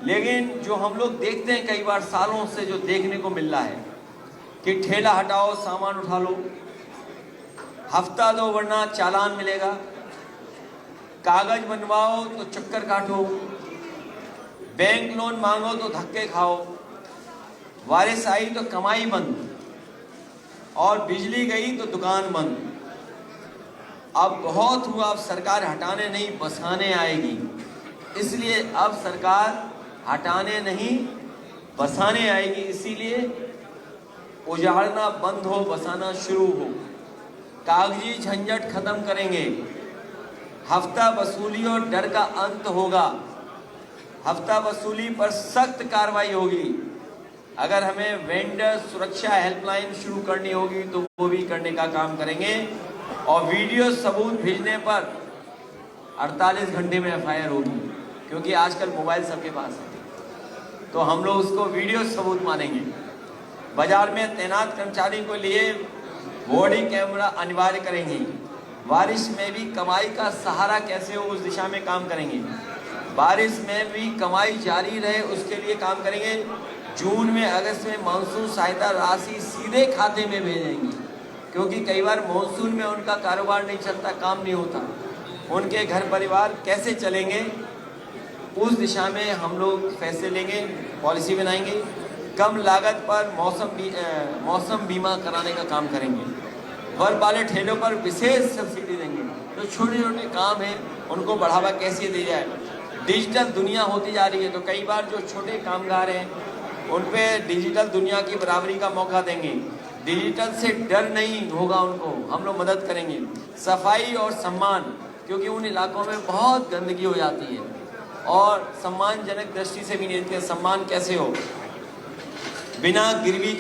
लेकिन जो हम लोग देखते हैं कई बार सालों से जो देखने को मिल रहा है कि ठेला हटाओ सामान उठा लो, हफ्ता दो वरना चालान मिलेगा, कागज बनवाओ तो चक्कर काटो, बैंक लोन मांगो तो धक्के खाओ, वारिस आई तो कमाई बंद, और बिजली गई तो दुकान बंद। अब बहुत हुआ, अब सरकार हटाने नहीं बसाने आएगी। इसलिए अब सरकार हटाने नहीं बसाने आएगी, इसीलिए उजाड़ना बंद हो, बसाना शुरू हो। कागजी झंझट खत्म करेंगे, हफ्ता वसूली और डर का अंत होगा। हफ्ता वसूली पर सख्त कार्रवाई होगी। अगर हमें वेंडर सुरक्षा हेल्पलाइन शुरू करनी होगी तो वो भी करने का काम करेंगे, और वीडियो सबूत भेजने पर 48 घंटे में एफआईआर होगी, क्योंकि आजकल मोबाइल सबके पास है, तो हम लोग उसको वीडियो सबूत मानेंगे। बाजार में तैनात कर्मचारी को लिए बॉडी कैमरा अनिवार्य करेंगे। बारिश में भी कमाई का सहारा कैसे हो उस दिशा में काम करेंगे। बारिश में भी कमाई जारी रहे उसके लिए काम करेंगे। जून में अगस्त में मानसून सहायता राशि सीधे खाते में भेजेंगे, क्योंकि कई बार मानसून में उनका कारोबार नहीं चलता, काम नहीं होता, उनके घर परिवार कैसे चलेंगे, उस दिशा में हम लोग फैसले लेंगे, पॉलिसी बनाएंगे। कम लागत पर मौसम बीमा कराने का काम करेंगे। वर्ग वाले ठेलों पर विशेष सब्सिडी देंगे। जो छोटे छोटे काम हैं उनको बढ़ावा कैसे दिया जाए। डिजिटल दुनिया होती जा रही है, तो कई बार जो छोटे कामगार हैं उन पे डिजिटल दुनिया की बराबरी का मौका देंगे। डिजिटल से डर नहीं होगा उनको, हम लोग मदद करेंगे। सफाई और सम्मान, क्योंकि उन इलाकों में बहुत गंदगी हो जाती है और सम्मानजनक दृष्टि से भी नहीं देते। सम्मान कैसे हो, बिना गिरवी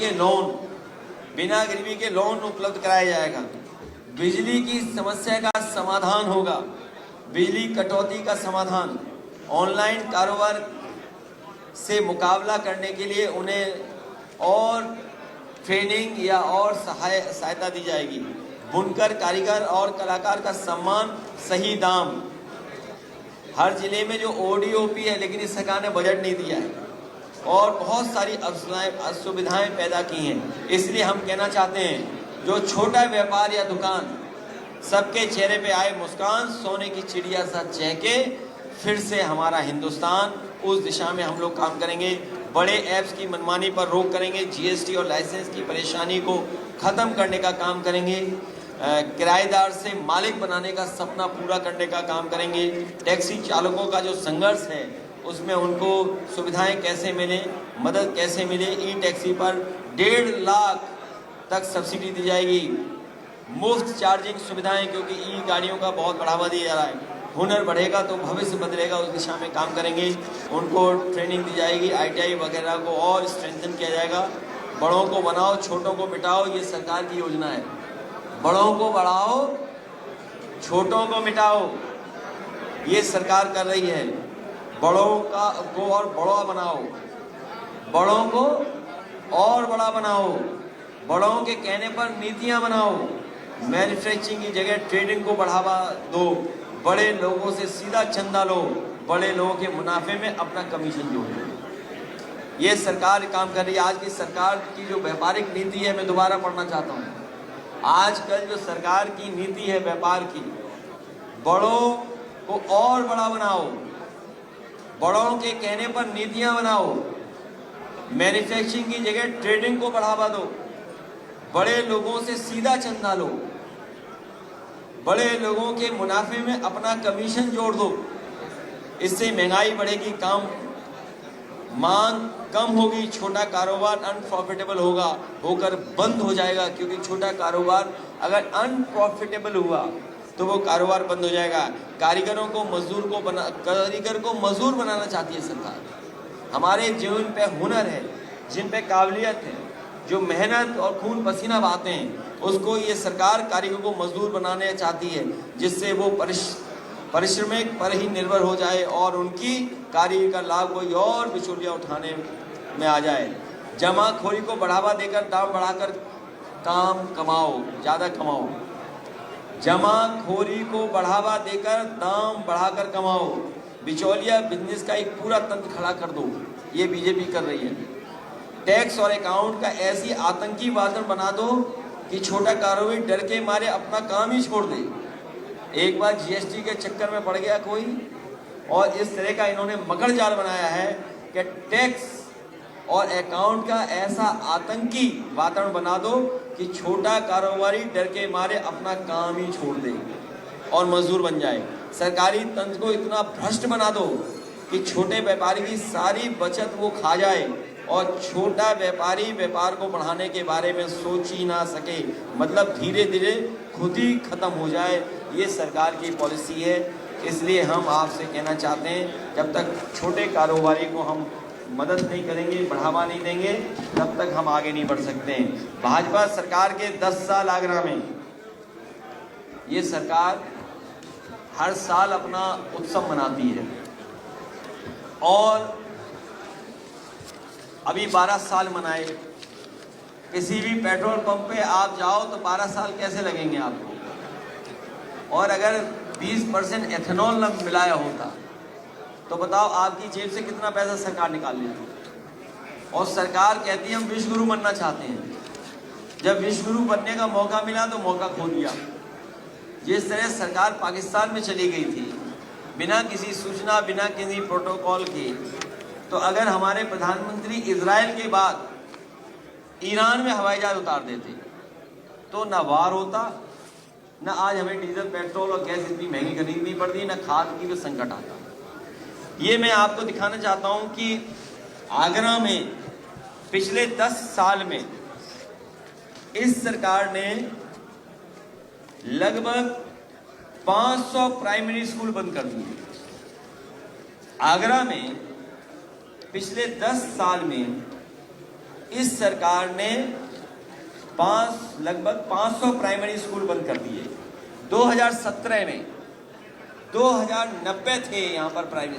के लोन उपलब्ध कराया जाएगा। बिजली की समस्या का समाधान होगा, बिजली कटौती का समाधान। ऑनलाइन कारोबार से मुकाबला करने के लिए उन्हें और ट्रेनिंग या और सहायता दी जाएगी। बुनकर, कारीगर और कलाकार का सम्मान, सही दाम। हर जिले में जो ओडीओपी है, लेकिन इस सरकार ने बजट नहीं दिया है, और बहुत सारी असुविधाएं पैदा की हैं। इसलिए हम कहना चाहते हैं, जो छोटा व्यापार या दुकान, सबके चेहरे पे आए मुस्कान, सोने की चिड़िया सा चहके, फिर से हमारा हिंदुस्तान, उस दिशा में हम लोग काम करेंगे। बड़े ऐप्स की मनमानी पर रोक करेंगे। जीएसटी और लाइसेंस की परेशानी को खत्म करने का काम करेंगे। किराएदार से मालिक बनाने का सपना पूरा करने का काम करेंगे। टैक्सी चालकों का जो संघर्ष है उसमें उनको सुविधाएं कैसे मिले, मदद कैसे मिले। ई टैक्सी पर 1.5 लाख तक सब्सिडी दी जाएगी। मुफ्त चार्जिंग सुविधाएं, क्योंकि ई गाड़ियों का बहुत बढ़ावा दिया जा रहा है। हुनर बढ़ेगा तो भविष्य बदलेगा, उस दिशा में काम करेंगे। उनको ट्रेनिंग दी जाएगी, आईटीआई वगैरह को और स्ट्रेंथन किया जाएगा। बड़ों को बनाओ, छोटों को मिटाओ, ये सरकार की योजना है। बड़ों को बढ़ाओ, छोटों को मिटाओ, ये सरकार कर रही है। बड़ों को और बड़ा बनाओ, बड़ों को और बड़ा बनाओ, बड़ों के कहने पर नीतियां बनाओ। मैन्युफैक्चरिंग की जगह ट्रेडिंग को बढ़ावा दो। बड़े लोगों से सीधा चंदा लो, बड़े लोगों के मुनाफे में अपना कमीशन जोड़ो। ये सरकार काम कर रही है। आज की सरकार की जो व्यापारिक नीति है, मैं दोबारा पढ़ना चाहता हूँ। आजकल जो सरकार की नीति है व्यापार की, बड़ों को और बड़ा बनाओ, बड़ों के कहने पर नीतियां बनाओ। मैन्युफैक्चरिंग की जगह ट्रेडिंग को बढ़ावा दो। बड़े लोगों से सीधा चंदा लो, बड़े लोगों के मुनाफे में अपना कमीशन जोड़ दो। इससे महंगाई बढ़ेगी, मांग कम होगी, छोटा कारोबार अनप्रॉफिटेबल होकर बंद हो जाएगा। क्योंकि छोटा कारोबार अगर अनप्रॉफिटेबल हुआ तो वो कारोबार बंद हो जाएगा। कारीगर को मजदूर बनाना चाहती है सरकार। हमारे जिन पे हुनर है, जिन पे काबिलियत है, जो मेहनत और खून पसीना बहाते हैं, उसको ये सरकार कारीगर को मजदूर बनाना चाहती है, जिससे वो परिश्रमिक पर ही निर्भर हो जाए और उनकी कार्य का लाभ कोई और बिचौलिया उठाने में आ जाए। जमाखोरी को बढ़ावा देकर दाम बढ़ाकर काम कमाओ, ज़्यादा कमाओ। जमाखोरी को बढ़ावा देकर दाम बढ़ाकर कमाओ। बिचौलिया बिजनेस का एक पूरा तंत्र खड़ा कर दो, ये बीजेपी कर रही है। टैक्स और अकाउंट का ऐसी आतंकी वातावरण बना दो कि छोटा कारोबारी डर के मारे अपना काम ही छोड़ दे। एक बार जीएसटी के चक्कर में पड़ गया कोई, और इस तरह का इन्होंने मकड़ जाल बनाया है कि टैक्स और अकाउंट का ऐसा आतंकी वातावरण बना दो कि छोटा कारोबारी डर के मारे अपना काम ही छोड़ दे और मजदूर बन जाए। सरकारी तंत्र को इतना भ्रष्ट बना दो कि छोटे व्यापारी की सारी बचत वो खा जाए और छोटा व्यापारी व्यापार को बढ़ाने के बारे में सोच ही ना सके, मतलब धीरे धीरे खुद ही खत्म हो जाए। ये सरकार की पॉलिसी है। इसलिए हम आपसे कहना चाहते हैं, जब तक छोटे कारोबारी को हम मदद नहीं करेंगे, बढ़ावा नहीं देंगे, तब तक हम आगे नहीं बढ़ सकते हैं। भाजपा सरकार के 10 साल आगरा में ये सरकार हर साल अपना उत्सव मनाती है, और अभी 12 साल मनाए। किसी भी पेट्रोल पंप पे आप जाओ तो 12 साल कैसे लगेंगे आपको? और अगर 20% एथेनॉल न मिलाया होता तो बताओ आपकी जेब से कितना पैसा सरकार निकाल लेती। और सरकार कहती है हम विश्व गुरु बनना चाहते हैं। जब विश्व गुरु बनने का मौका मिला तो मौका खो दिया। जिस तरह सरकार पाकिस्तान में चली गई थी बिना किसी सूचना, बिना किसी प्रोटोकॉल के, तो अगर हमारे प्रधानमंत्री इजराइल के बाद ईरान में हवाई जहाज उतार देते तो न वार होता, न आज हमें डीजल, पेट्रोल और गैस इतनी महंगी खरीदनी पड़ती, न खाद की भी संकट आता। ये मैं आपको दिखाना चाहता हूं कि आगरा में पिछले 10 साल में इस सरकार ने लगभग 500 प्राइमरी स्कूल बंद कर दिए। आगरा में पिछले 10 साल में इस सरकार ने लगभग 500 प्राइमरी स्कूल बंद कर दिए। 2017 में 2090 थे यहाँ पर प्राइमरी